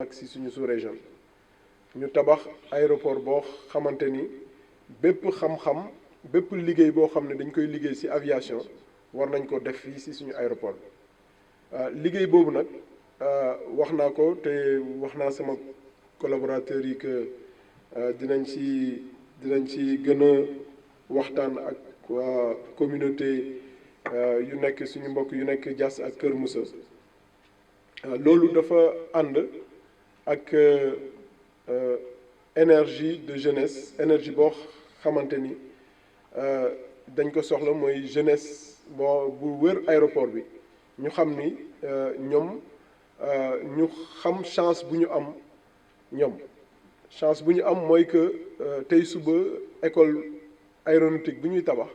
ak si suñu sous-région ñu tabax aéroport boo xamante ni bépp xam-xam bépp liggéey boo xam ne dañ koy liggéey ci aviation war nañ ko def fii ci suñu aéroport bi liggéey boobu nag wax naa ko te wax naa sama collaborateurs yi que dinañ ci gën a waxtaan ak waa communauté yu nekk suñu mbokk yu nekk Diass ak Kër Moussa loolu dafa ànd ak énergie de jeunesse énergie boo xamante ni dañ ko soxla mooy jeunesse bu wër aéroport bi ñu xam ni ñoom ñu xam chance bu ñu am ñoom chance bu ñu am mooy que tey suba école aéronautique bu ñuy tabax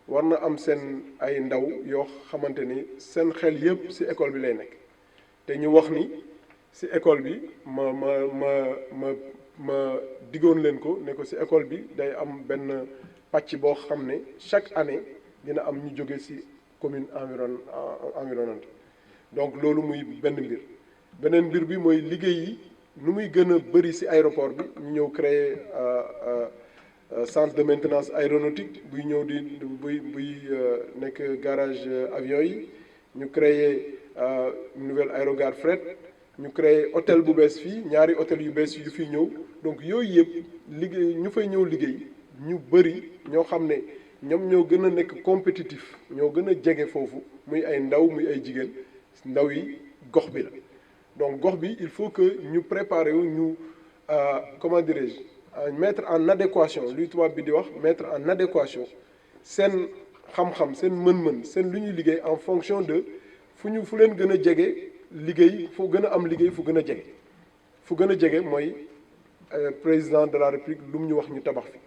war na am seen ay ndaw yoo xamante ni seen xel yépp ci école bi lay nekk te ñu wax ni ci école bi ma diggoon leen ko ne ko ci école bi day am benn pàcc boo xam ne chaque année dina am ñu jóge ci commune environnante donc loolu muy benn mbir beneen mbir bi mooy liggéey yi nu muy gën a bëri ci aéroport bi ñu ñëw créer centre de maintenance aéronautique buy ñëw buy nekk garage avion yi ñu créer nouvelle aérogare fret ñu créer hôtel bu bees fii ñaari hôtel yu bees yu fi ñëw donc yooyu yëpp liggéey ñu fay ñëw liggéey ñu bëri ñoo xam ne ñoom ñoo gën a nekk compétitif ñoo gën a jege foofu muy ay ndaw muy ay jigéen ndaw yi gox bi la donc gox bi il faut que ñu préparer wu ñu comment dirais-je mettre en adéquation luy tubaab bi di wax mettre en adéquation seen xam-xam seen mën-mën seen lu ñuy liggéey en fonction de fu leen gën a jege liggéey fu gën a am liggéey fu gën a jege mooy président de la république lu mu ñu wax ñu tabax fi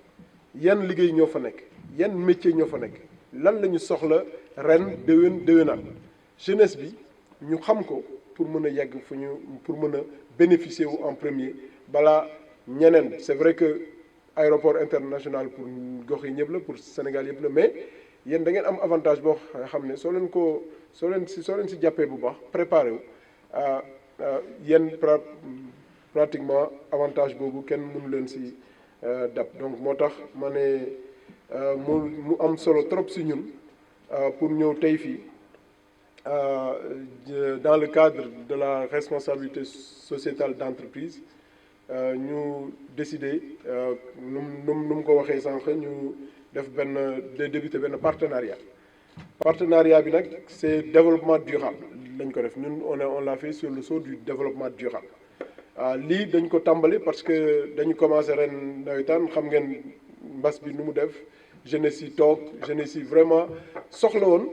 yan liggéey ñoo fa nekk yan métier ñoo fa nekk lan la ñu soxla ren déwénaat jeunesse bi ñu xam ko pour mën a yegg pour mën a bénéficier wu en premier balaa ñeneen c'est vrai que aéroport international pour gox yi ñëpp la pour Sénégal yëpp la mais yéen da ngeen am avantage boo xam ne soo leen si jàppee bu baax préparé wu yéen pratiquement avantage boobu kenn mënu leen si dab donc moo tax ma ne mu am solo trop si ñun pour ñëw tey fii dans le cadre de la responsabilité sociétale d'entreprise ñu décider nu mu ko waxee sànq ñu def débuter benn partenariat bi nag c'est développement durable lañ ko def ñun on l'a fait sur le sceau du développement durable lii dañ ko tàmbali parce que dañu commencé ren nawetaan xam ngeen mbas bi nu mu def jeunesse yi vraiment soxla woon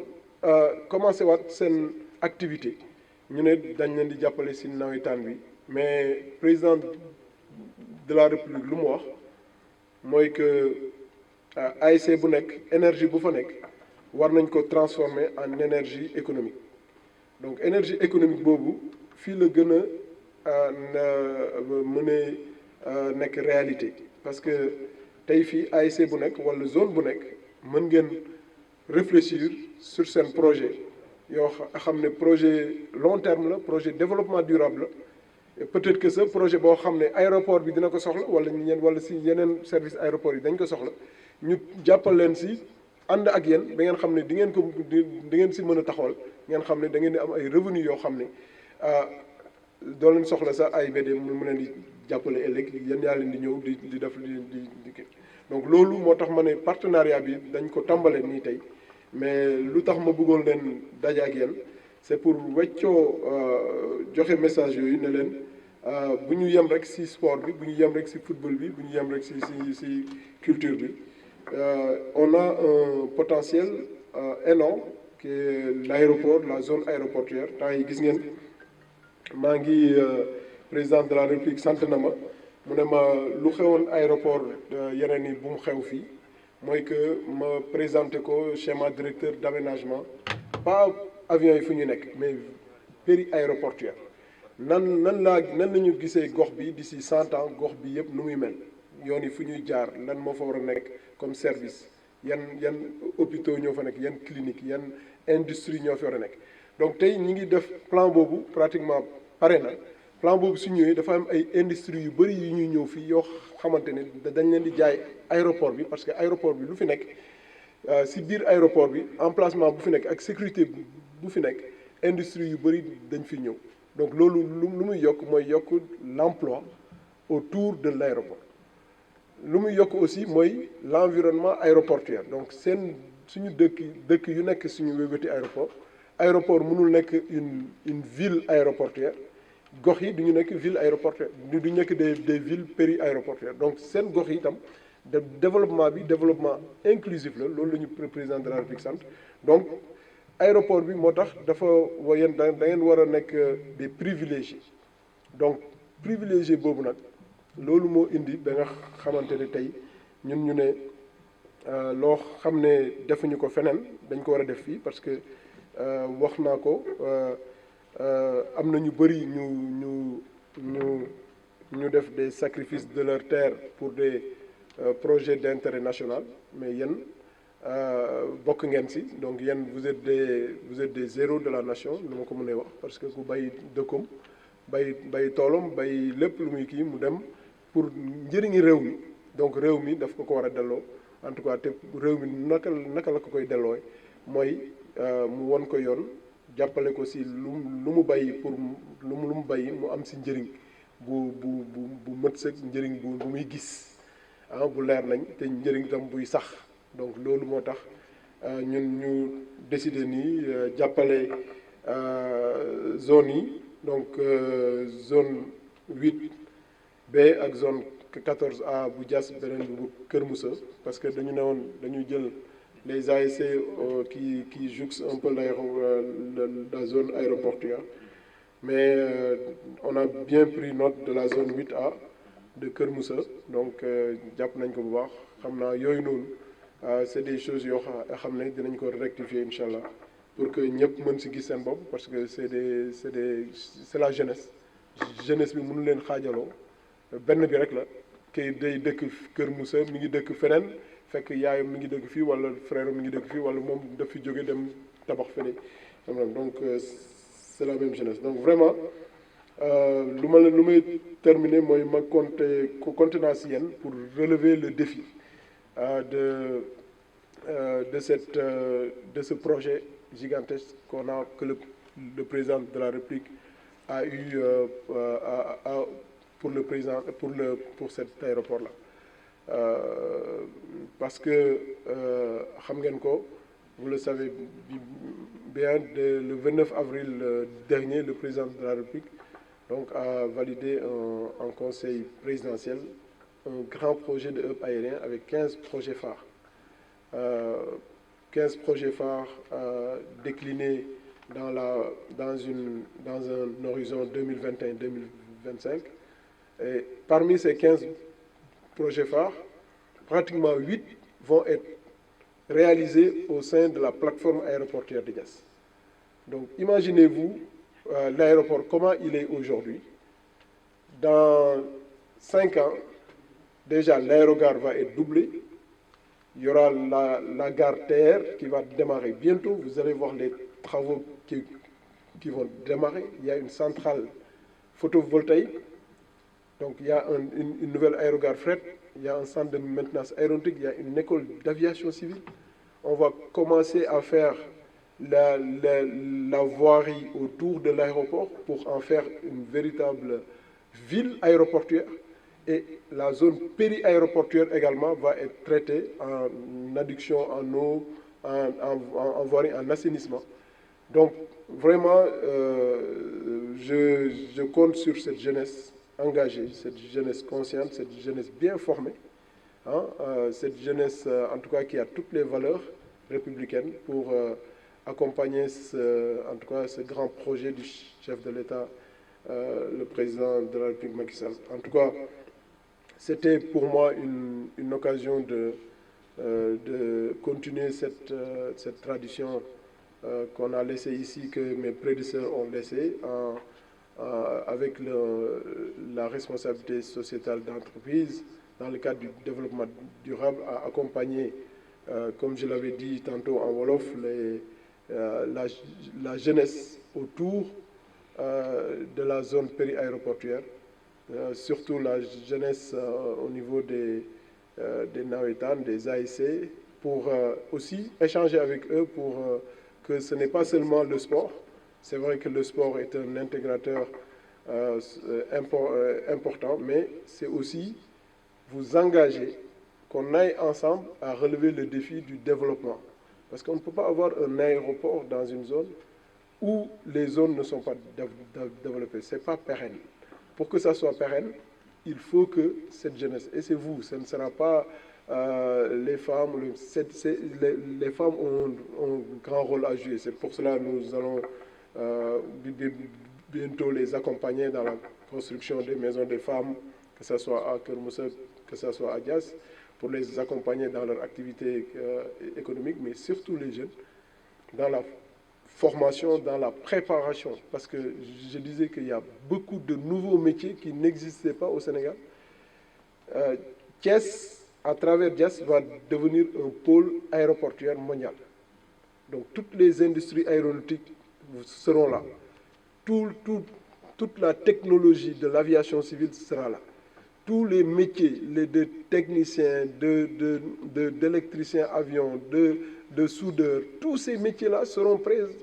commencé waat seen activité ñu ne dañ leen di jàppale si nawetaan bi mais président de la république lu mu wax mooy que ASC bu nekk énergie bu fa nekk war nañ ko transformer en énergie économique donc énergie économique boobu fii la gën a mën a nekk réalité parce que tey fii ASC bu nekk wala zone bu nekk mën ngeen réfléchir sur seen projet yoo xam ne projet long terme la projet développement durable la peut-être que ce projet boo xam ne aéroport bi dina ko soxla wala si yeneen service aéroport yi dañ ko soxla ñu jàppal leen si ànd ak yéen ba ngeen xam ne di ngeen si mën a taxawal ngeen xam ne da ngeen di am ay revenus yoo xam ne doo leen soxla sax AIBD mu leen di jàppale ëllëg yéen yaa leen di ñëw di def di donc loolu moo tax ma ne partenariat bi dañ ko tàmbalee nii tey mais lu tax ma bëggoon leen daje ak yéen c'est pour weccoo joxe message yooyu ne leen bu ñu yem rek ci sport bi bu ñu yem rek ci football bi bu ñu yem rek ci culture bi on a un potentiel énorme qui est l'aéroport la zone aéroportuaire temps yi gis ngeen maa ngi président de la république sant na ma mu ne ma lu xewoon aéroport yeneen yi bu mu xew fii mooy que ma présenté ko schéma directeur d'aménagement pas avions yi fu ñu nekk mais péri aéroportuaire nan la ñu gisee gox bi d'ici 100 ans gox bi yëpp nu muy mel yoon yi fu ñuy jaar lan moo fa war a nekk comme service yan hôpitaux ñoo fa nekk yan clinique yan industrie ñoo fa war a nekk donc tey ñi ngi def plan boobu pratiquement pare na plan boobu su ñëwee dafa am ay industries yu bëri yu ñuy ñëw fii yoo xamante ne dañ leen di jaay aéroport bi parce que aéroport bi lu fi nekk si biir aéroport bi emplacement bu fi nekk ak sécurité bu fi nekk industrie yu bëri dañ fi ñëw donc loolu lu muy yokk mooy yokk l'emploi autour de l'aéroport lu muy yokk aussi mooy l'environnement aéroportuaire donc suñu dëkk yu nekk suñu wéwéti aéroport mënul nekk une ville aéroportuaire gox yi du ñu nekk ville aéroportuaire du nekk des villes péri-aéroportuaires donc seen gox yi itam développement bi développement inclusif la loolu la ñu président de la République sant donc aéroport bi moo tax dafa yéen da ngeen war a nekk des privilégiés donc privilégié boobu nag loolu moo indi ba nga xamante ne tey ñun ñu ne loo xam ne defuñu ko feneen dañ ko war a def fii parce que wax naa ko am na ñu bëri ñu def des sacrifices de leur terre pour des projets d'intérêt national mais yéen bokk ngeen si donc yéen vous êtes des héros de la nation nu ma ko mënee wax parce que ku bay dëkkom bay toolam bay lépp lu muy kii mu dem pour njëriñi réew mi donc réew mi daf ko war a delloo en tout cas te réew mi naka la ko koy delloo mooy mu won ko yoon jàppale ko si lu mu bàyyi pour lu mu bàyyi mu am si njëriñ bu mët sëg njëriñ bu muy gis bu leer nañ te njëriñ tam buy sax donc loolu moo tax ñun ñu décider nii jàppale zone yi donc zone 8B ak zone 14A bu Diass beneen bu Kër Moussa parce que dañu ne woon dañuy jël les ASC qui jouxtent un peu la zone aéroportuaire mais on a bien pris note de la zone 8A de Kër Moussa donc jàpp nañ ko bu baax xam naa yooyu noonu c'est des choses yoo xam ne dinañ ko rectifier incha allah pour que ñëpp mën si gis seen bopp parce que c'est la jeunesse bi mënu leen xaajaloo benn bi rek la kay day dëkk Kër Moussa mi ngi dëkk feneen fekk yaayam mi ngi dëkk fii wala frère mi ngi dëkk fii wala moom daf fi jóge dem tabax fële donc c'est la même jeunesse donc vraiment lu may terminer mooy ma compter naa si yéen pour relever le défi de ce projet gigantesque que le président de la République a eu pour cet aéroport-là parce que xam ngeen ko vous le savez bien le 29 avril dernier le président de la République donc a validé en conseil présidentiel un grand projet de hub aérien avec 15 projets phares 15 projets phares déclinés dans un horizon 2021-2025 et parmi ces 15 projets phares pratiquement 8 vont être réalisés au sein de la plateforme aéroportuaire de Diass donc imaginez-vous l'aéroport comment il est aujourd'hui dans 5 ans déjà l'aérogare va être doublé il y aura la gare TER qui va démarrer bientôt vous allez voir les travaux qui vont démarrer il y a une centrale photovoltaïque donc il y a une nouvelle aérogare fret il y a un centre de maintenance aéronautique il y a une école d'aviation civile on va commencer à faire la voirie autour de l'aéroport pour en faire une véritable ville aéroportuaire et la zone péri-aéroportuaire également va être traitée en adduction en eau, en voirie, en assainissement. Donc vraiment, je compte sur cette jeunesse engagée, cette jeunesse consciente, cette jeunesse bien formée, cette jeunesse en tout cas qui a toutes les valeurs républicaines pour accompagner en tout cas ce grand projet du chef de l'État, le président de la République Macky Sall. En tout cas, c'était pour moi une occasion de continuer cette tradition qu'on a laissée ici, que mes prédécesseurs ont laissée, avec la responsabilité sociétale d'entreprise, dans le cadre du développement durable, à accompagner, comme je l'avais dit tantôt en Wolof, la jeunesse autour de la zone péri-aéroportuaire, surtout la jeunesse au niveau des Nawetan, des ASC, pour aussi échanger avec eux pour que ce n'est pas seulement le sport. C'est vrai que le sport est un intégrateur important, mais c'est aussi vous engager, qu'on aille ensemble à relever le défi du développement. Parce qu'on ne peut pas avoir un aéroport dans une zone où les zones ne sont pas développées. Ce n'est pas pérenne. Pour que ça soit pérenne, il faut que cette jeunesse, et c'est vous, ce ne sera pas les femmes, les femmes ont un grand rôle à jouer. C'est pour cela que nous allons bientôt les accompagner dans la construction des maisons des femmes, que ce soit à Kermoussel, que ce soit à Dias, pour les accompagner dans leur activité économique, mais surtout les jeunes, dans la formation, dans la préparation. Parce que je disais qu'il y a beaucoup de nouveaux métiers qui n'existaient pas au Sénégal. Thiès, à travers Dias, va devenir un pôle aéroportuaire mondial. Donc toutes les industries aéronautiques seront là. Toute la technologie de l'aviation civile sera là. Tous les métiers, de techniciens, d'électriciens avions, de soudeurs, tous ces métiers-là seront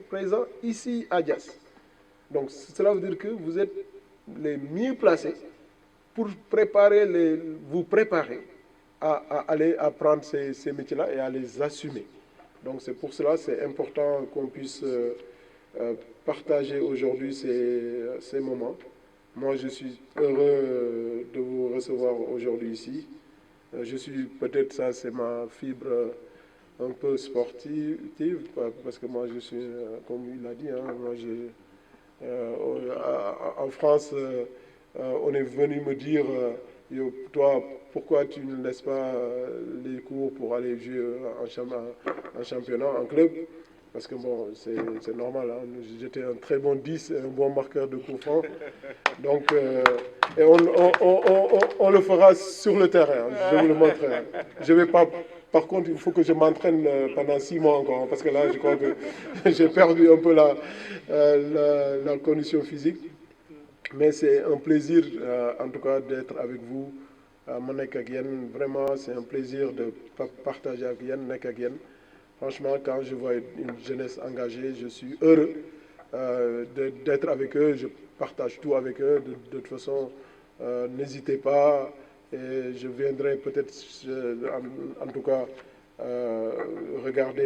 présents ici à Dias. Donc cela veut dire que vous êtes les mieux placés pour vous préparer à aller apprendre ces métiers-là et à les assumer. Donc c'est pour cela c'est important qu'on puisse partager aujourd'hui ces moments. Moi, je suis heureux de vous recevoir aujourd'hui ici. Je suis, peut-être ça, c'est ma fibre un peu sportive, parce que moi, je suis, comme il l'a dit, hein, moi, en France, on est venu me dire, toi, pourquoi tu ne laisses pas les cours pour aller jouer en championnat, en club? Parce que bon, c'est normal, hein. J'étais un très bon 10 et un bon marqueur de coups francs. Donc, et on le fera sur le terrain, je vous le montrerai. Je vais pas, par contre, il faut que je m'entraîne pendant 6 mois encore, parce que là, je crois que j'ai perdu un peu la condition physique. Mais c'est un plaisir, en tout cas, d'être avec vous. Manek Agien, vraiment, c'est un plaisir de partager avec Yen, Nek Agien. Franchement, quand je vois une jeunesse engagée, je suis heureux d'être avec eux. Je partage tout avec eux. De toute façon, n'hésitez pas. Et je viendrai peut-être, en tout cas, regarder.